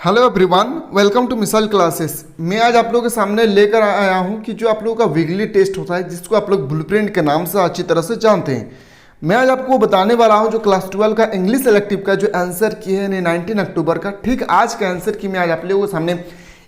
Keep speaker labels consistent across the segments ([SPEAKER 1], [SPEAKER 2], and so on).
[SPEAKER 1] Hello everyone, welcome to missile classes. मैं आज आप लोगों के सामने लेकर आया हूं कि जो आप लोगों का वीकली टेस्ट होता है, जिसको आप लोग ब्लूप्रिंट के नाम से अच्छी तरह से जानते हैं। मैं आज आपको बताने वाला हूं जो क्लास 12 का इंग्लिश सेलेक्टिव का जो आंसर की है 19 अक्टूबर का, ठीक आज का आंसर की मैं आज आप लोगों के सामने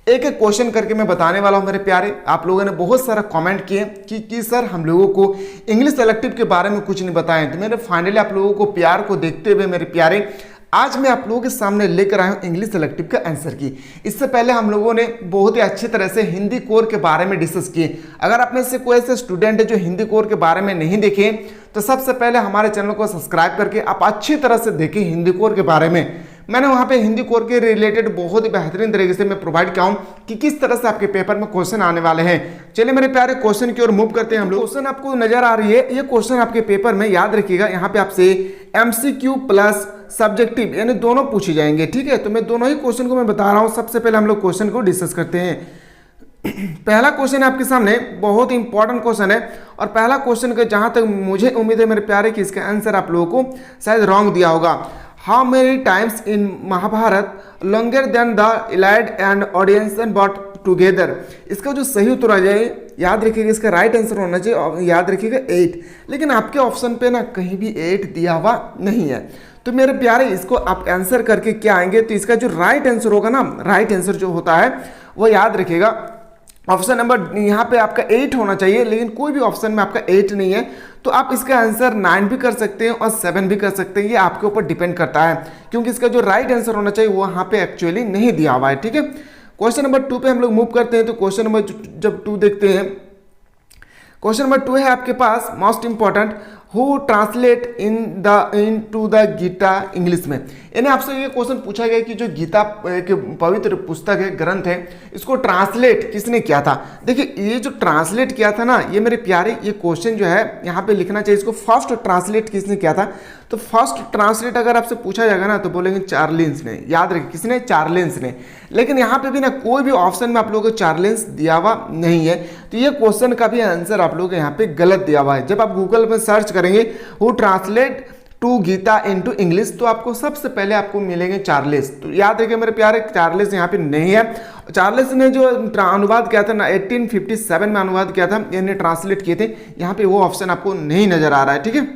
[SPEAKER 1] एक एक क्वेश्चन करके मैं बताने वाला हूं। मेरे प्यारे, आप लोगों ने बहुत सारा कमेंट किए कि सर हम लोगों को इंग्लिश सेलेक्टिव के बारे में कुछ नहीं बताएं, तो मैंने फाइनली आप लोगों को प्यार को देखते हुए मेरे प्यारे आज मैं आप लोगों के सामने लेकर आया हूं इंग्लिश सेलेक्टिव का आंसर की। इससे पहले हम लोगों ने बहुत ही अच्छी तरह से हिंदी कोर के बारे में डिस्कस किए। अगर आप में से कोई ऐसे स्टूडेंट है जो हिंदी कोर के बारे में नहीं देखे, तो सबसे पहले हमारे चैनल को सब्सक्राइब करके आप अच्छी तरह से देखें हिंदी कोर के बारे में। मैंने वहां पे हिंदी कोर के रिलेटेड बहुत ही बेहतरीन तरीके से मैं प्रोवाइड किया हूं कि किस तरह से आपके पेपर में क्वेश्चन आने वाले हैं। चलिए मेरे प्यारे क्वेश्चन की ओर मूव करते हैं हम लोग। क्वेश्चन आपको नजर आ रही है, ये क्वेश्चन आपके पेपर में याद रखिएगा, यहाँ पे आपसे एमसीक्यू प्लस सब्जेक्टिव यानी दोनों पूछे जाएंगे, ठीक है। तो मैं दोनों ही क्वेश्चन को मैं बता रहा हूँ। सबसे पहले हम लोग क्वेश्चन को डिस्कस करते हैं। पहला क्वेश्चन है आपके सामने, बहुत ही इंपॉर्टेंट क्वेश्चन है, और पहला क्वेश्चन का जहां तक मुझे उम्मीद है मेरे प्यारे कि इसका आंसर आप लोगों को शायद रॉन्ग दिया होगा। How many times in Mahabharata longer than the Iliad and Odyssey and both together. इसका जो सही उत्तर आ जाए, याद रखिएगा, इसका राइट आंसर होना चाहिए, याद रखिएगा 8। लेकिन आपके ऑप्शन पे ना कहीं भी 8 दिया हुआ नहीं है। तो मेरे प्यारे, इसको आप आंसर करके क्या आएंगे, तो इसका जो राइट आंसर होगा ना, राइट आंसर जो होता है वो याद रखिएगा ऑप्शन नंबर यहाँ पे आपका 8 होना चाहिए, लेकिन कोई भी ऑप्शन में आपका 8 नहीं है। तो आप इसका आंसर 9 भी कर सकते हैं और 7 भी कर सकते हैं, ये आपके ऊपर डिपेंड करता है, क्योंकि इसका जो राइट आंसर होना चाहिए वो यहाँ पे एक्चुअली नहीं दिया हुआ है, ठीक है। क्वेश्चन नंबर 2 पे हम लोग मूव करते हैं। तो क्वेश्चन नंबर जब 2 देखते हैं, क्वेश्चन नंबर 2 है आपके पास most important, who translate into the Gita English में। यानी आपसे ये क्वेश्चन पूछा गया कि जो गीता एक पवित्र पुस्तक है, ग्रंथ है, इसको ट्रांसलेट किसने किया था। देखिए, ये जो ट्रांसलेट किया था ना, ये मेरे प्यारे, ये क्वेश्चन जो है यहाँ पे लिखना चाहिए, इसको फर्स्ट ट्रांसलेट किसने किया था। तो फर्स्ट ट्रांसलेट अगर आपसे पूछा जाएगा ना, तो बोलेंगे चार्लिन्स ने। याद रखिए, किसने, चार्लिन्स ने। लेकिन यहाँ पे भी ना कोई भी ऑप्शन में आप लोगों को चार्लिन्स दिया हुआ नहीं है, तो ये क्वेश्चन का भी आंसर आप लोगों को यहाँ पे गलत दिया हुआ है। जब आप गूगल में सर्च करेंगे who translate to Gita into English, तो आपको सबसे पहले आपको मिलेंगे चार्लिस। तो याद रखिए मेरे प्यारे, चार्लिस यहाँ पे नहीं है। चार्लिस ने जो अनुवाद किया था ना 1857 में अनुवाद किया था, यानी ट्रांसलेट किए थे, यहाँ पे वो ऑप्शन आपको नहीं नजर आ रहा है, ठीक है।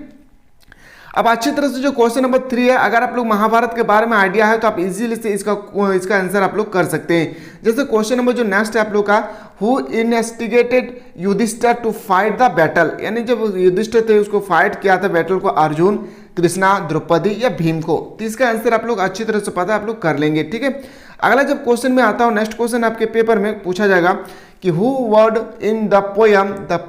[SPEAKER 1] अब अच्छी तरह से जो क्वेश्चन नंबर 3 है, अगर आप लोग महाभारत के बारे में आइडिया है तो आप इजीली से इसका आंसर आप लोग कर सकते हैं। जैसे क्वेश्चन नंबर जो नेक्स्ट है आप लोग का, who instigated Yudhishthira to fight the battle, यानी जब युधिष्ठिर थे उसको फाइट किया था बैटल को, अर्जुन, कृष्णा, द्रौपदी या भीम को। तो इसका आंसर आप लोग अच्छी तरह से पता है, आप लोग कर लेंगे, ठीक है। अगला जब क्वेश्चन में आता हूँ, नेक्स्ट क्वेश्चन आपके पेपर में पूछा जाएगा कि who word in the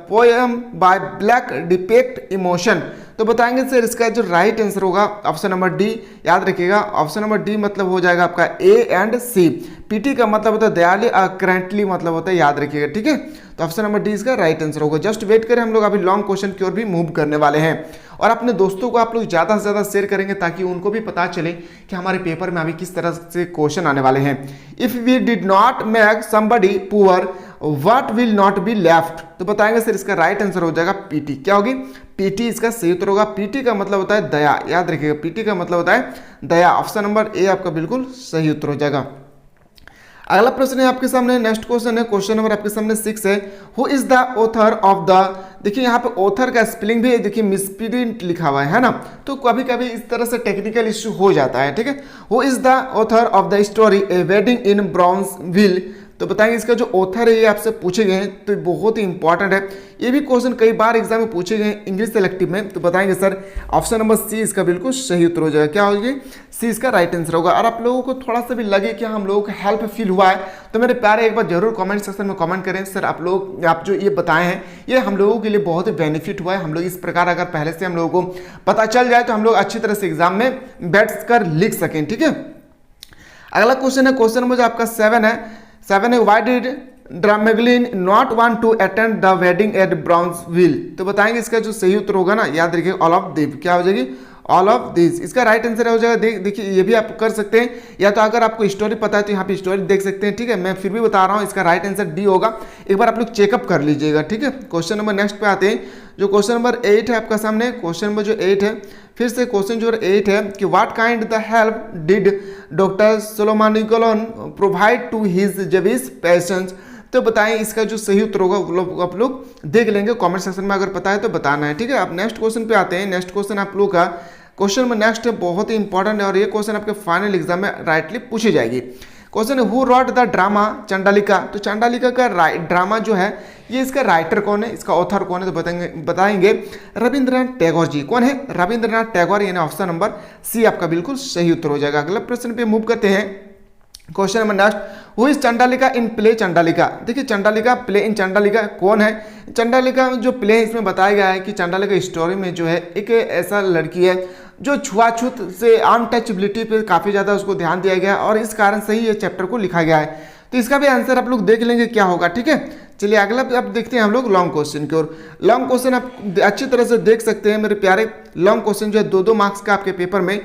[SPEAKER 1] poem by black depict emotion. तो बताएंगे सर इसका जो राइट आंसर होगा ऑप्शन नंबर डी। याद रखिएगा, ऑप्शन नंबर डी मतलब हो जाएगा आपका ए एंड सी। पीटी का मतलब होता है दयाली, करेंटली मतलब होता है, याद रखिएगा, ठीक है। तो ऑप्शन नंबर डी इसका राइट आंसर होगा। जस्ट वेट करें, हम लोग अभी लॉन्ग क्वेश्चन की ओर भी मूव करने वाले हैं, और अपने दोस्तों को आप लोग ज़्यादा से ज़्यादा शेयर करेंगे ताकि उनको भी पता चले कि हमारे पेपर में अभी किस तरह से क्वेश्चन आने वाले हैं। If we did not make somebody poor what will not be left. तो बताएंगे सर इसका राइट आंसर हो जाएगा पीटी। क्या होगी, पीटी इसका सही उत्तर होगा। पीटी का मतलब होता है दया, याद रखिएगा, पीटी का मतलब होता है दया। ऑप्शन नंबर ए आपका बिल्कुल सही उत्तर हो जाएगा। अगला प्रश्न है आपके सामने, नेक्स्ट क्वेश्चन है, क्वेश्चन नंबर आपके सामने 6 है, who is the author of the. देखिए यहाँ पे ऑथर का स्पेलिंग भी देखिए मिसप्रिंट लिखा हुआ है ना, तो कभी कभी इस तरह से टेक्निकल इश्यू हो जाता है, ठीक है। Who is the author of the story a wedding in Brownsville. तो बताएंगे इसका जो ऑथर है ये आपसे पूछे गए हैं, तो बहुत ही इंपॉर्टेंट है। ये भी क्वेश्चन कई बार एग्जाम में पूछे गए हैं इंग्लिश सेलेक्टिव में। तो बताएंगे सर ऑप्शन नंबर सी इसका बिल्कुल सही उत्तर हो जाएगा। क्या होगी, सी इसका राइट आंसर होगा। और आप लोगों को थोड़ा सा भी लगे कि हम लोगों को हेल्प फील हुआ है, तो मेरे प्यारे एक बार जरूर कमेंट सेक्शन में कमेंट करें, सर आप जो ये बताए हैं ये हम लोगों के लिए बहुत ही बेनिफिट हुआ है। हम लोग इस प्रकार अगर पहले से हम लोगों को पता चल जाए तो हम लोग अच्छी तरह से एग्जाम में बैठ कर लिख सकें, ठीक है। अगला क्वेश्चन है, क्वेश्चन नंबर जो आपका 7 है, why did doctor Margolin not want to attend the wedding at Brownsville. तो बताएंगे इसका जो सही उत्तर होगा ना, याद रखिए ऑल ऑफ दिस। क्या हो जाएगी, ऑल ऑफ दिस इसका राइट आंसर हो जाएगा। देखिए ये भी आप कर सकते हैं, या तो अगर आपको स्टोरी पता है तो यहाँ पे स्टोरी देख सकते हैं, ठीक है। मैं फिर भी बता रहा हूँ इसका राइट आंसर डी होगा, एक बार आप लोग चेकअप कर लीजिएगा, ठीक है। क्वेश्चन नंबर नेक्स्ट पे आते हैं, जो क्वेश्चन नंबर 8 है आपका सामने। क्वेश्चन नंबर जो 8 है, फिर से क्वेश्चन जो 8 है कि what kind the help did doctor Solomon Margolin provide to his Jewish patients. तो बताएं इसका जो सही उत्तर होगा आप लोग देख लेंगे, कमेंट सेक्शन में अगर पता है तो बताना है, ठीक है। अब नेक्स्ट क्वेश्चन पे आते हैं। नेक्स्ट क्वेश्चन आप लोग का क्वेश्चन में नेक्स्ट बहुत ही इंपॉर्टेंट है और ये क्वेश्चन आपके फाइनल एग्जाम में राइटली पूछी जाएगी। क्वेश्चन है who rot the drama Chandalika. तो चंडालिका का ड्रामा जो है ये इसका राइटर कौन है, इसका ऑथर कौन है, तो बताएंगे रविंद्रनाथ टैगोर जी। कौन है? रविंद्रनाथ टैगोर, यानी ऑप्शन नंबर सी आपका बिल्कुल सही उत्तर हो जाएगा। अगला प्रश्न पे मूव करते हैं। Question number next, who is Chandalika in play Chandalika. देखिए चंडालिका प्ले इन चंडालिका कौन है? चंडालिका जो प्ले है इसमें बताया गया है कि चंडालिका स्टोरी में जो है एक ऐसा लड़की है जो छुआछूत से अनटचबिलिटी पे काफ़ी ज़्यादा उसको ध्यान दिया गया और इस कारण से ही ये चैप्टर को लिखा गया है। तो इसका भी आंसर आप लोग देख लेंगे क्या होगा, ठीक है। चलिए अगला अब देखते हैं हम लोग लॉन्ग क्वेश्चन की ओर। लॉन्ग क्वेश्चन आप अच्छी तरह से देख सकते हैं मेरे प्यारे। लॉन्ग क्वेश्चन जो है 2-2 मार्क्स का आपके पेपर में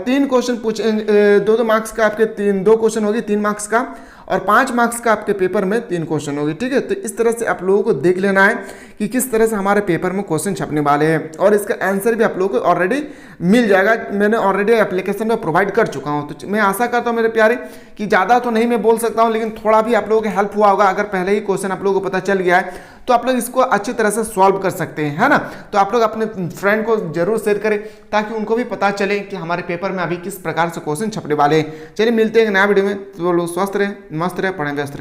[SPEAKER 1] 3 क्वेश्चन पूछे, 2-2 मार्क्स का आपके 2 क्वेश्चन होगी 3 मार्क्स का, और 5 मार्क्स का आपके पेपर में 3 क्वेश्चन होगी, ठीक है। तो इस तरह से आप लोगों को देख लेना है कि किस तरह से हमारे पेपर में क्वेश्चन छपने वाले हैं और इसका आंसर भी आप लोगों को ऑलरेडी मिल जाएगा। मैंने ऑलरेडी एप्लीकेशन में प्रोवाइड कर चुका हूं। तो मैं आशा करता हूं मेरे प्यारे कि ज़्यादा तो नहीं मैं बोल सकता हूं, लेकिन थोड़ा भी आप लोगों को हेल्प हुआ होगा। अगर पहले ही क्वेश्चन आप लोगों को पता चल गया है तो आप लोग इसको अच्छी तरह से सॉल्व कर सकते हैं, है ना। तो आप लोग अपने फ्रेंड को जरूर शेयर करें ताकि उनको भी पता चले कि हमारे पेपर में अभी किस प्रकार से क्वेश्चन छपने वाले हैं। चलिए मिलते हैं एक नया वीडियो में। तो लोग स्वस्थ रहे, मस्त रहे, पढ़ें व्यस्त रहे।